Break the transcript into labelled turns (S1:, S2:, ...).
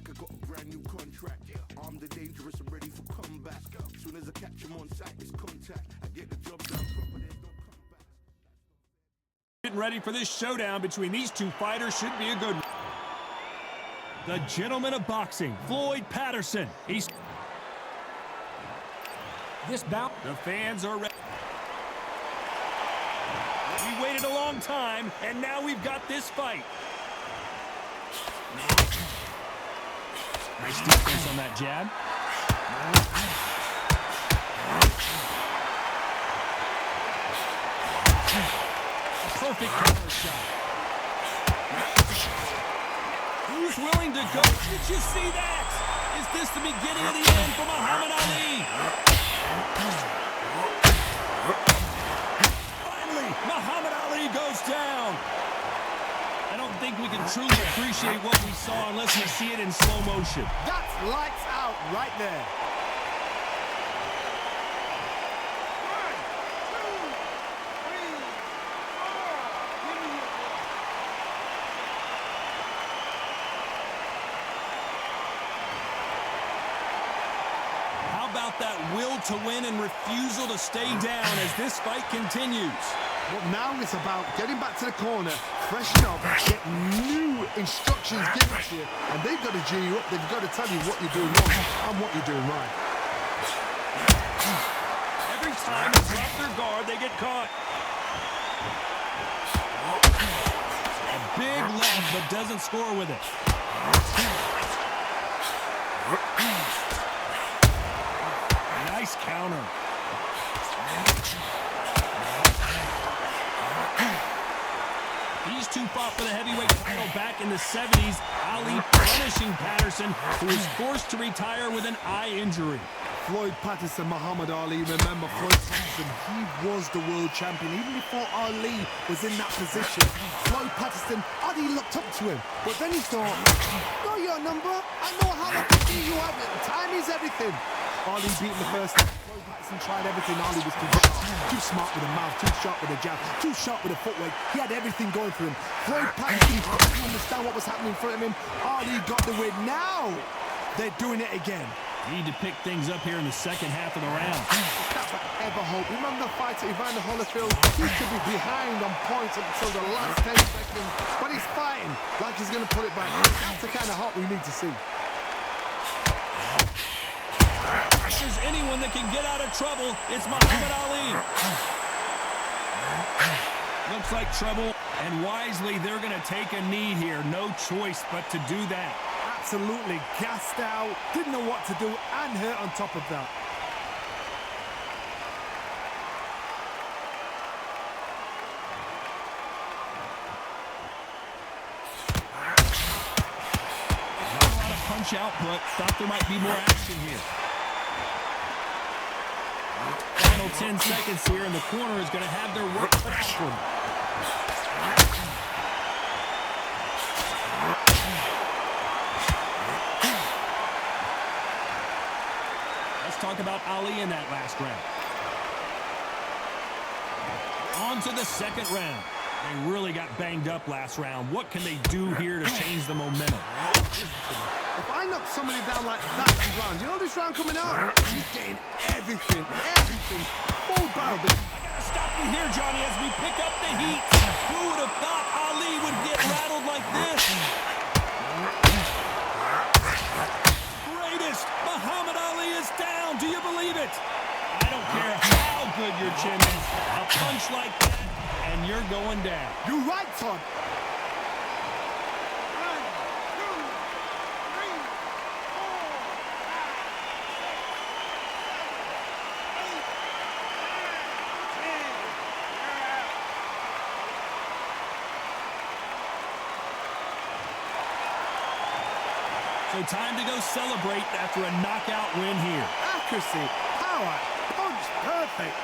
S1: like I got a brand new contract. Armed and dangerous and ready for combat. Soon as I catch him on sight, it's contact. I get the job done proper, there's no comeback.
S2: Getting ready for this showdown between these two fighters should be a good one. The gentleman of boxing, Floyd Patterson. He's this bout. The fans are ready. We waited a long time, and now we've got this fight. Nice defense on that jab. Perfect counter shot. Who's willing to go? Did you see that? Is this the beginning of the end for Muhammad Ali? Finally, Muhammad Ali goes down. I don't think we can truly appreciate what we saw unless we see it in slow motion.
S3: That's lights out right there.
S2: How about that will to win and refusal to stay down as this fight continues?
S3: But now it's about getting back to the corner, freshen up, get new instructions given to you, and they've got to G you up. They've got to tell you what you're doing wrong and what you're doing right.
S2: Every time they drop their guard, they get caught. A big left, but doesn't score with it. Nice counter. These two fought for the heavyweight title back in the 70s. Ali punishing Patterson, who was forced to retire with an eye injury.
S3: Floyd Patterson, Muhammad Ali. Remember, Floyd Patterson, he was the world champion even before Ali was in that position. Floyd Patterson, Ali looked up to him, but then he thought, know your number, I know how I can see you at it. Time is everything. Ali beat him the first time. Floyd Patterson tried everything. Ali was too smart with the mouth, too sharp with the jab, too sharp with the footwork. He had everything going for him. Floyd Patterson didn't understand what was happening in front of him. Ali got the win. Now they're doing it again.
S2: Need to pick things up here in the second half of the round.
S3: That's what I ever hope. Remember the fight at Evander Holyfield? He could be behind on points until the last 10 seconds, but he's fighting like he's going to put it back. That's the kind of hope we need to see.
S2: If there's anyone that can get out of trouble, it's Muhammad Ali. Looks like trouble, and wisely they're going to take a knee here. No choice but to do that.
S3: Absolutely gassed out, didn't know what to do, and hurt on top of that.
S2: Not a lot of punch output. Thought there might be more action here. Final 10 seconds here, and the corner is going to have their work cut out for them. Talk about Ali in that last round. On to the second round. They really got banged up last round. What can they do here to change the momentum?
S3: If I knock somebody down like that round, you know this round coming out? He's getting everything, full barrel.
S2: I gotta stop you here, Johnny, as we pick up the heat. Who would have thought Ali would get rattled like this? Greatest, Muhammad Ali is down. Do you believe it? I don't care how good your chin is. A punch like that, and you're going down.
S3: You're right, Todd.
S2: So time to go celebrate after a knockout win here.
S3: Accuracy, power, punch, perfect.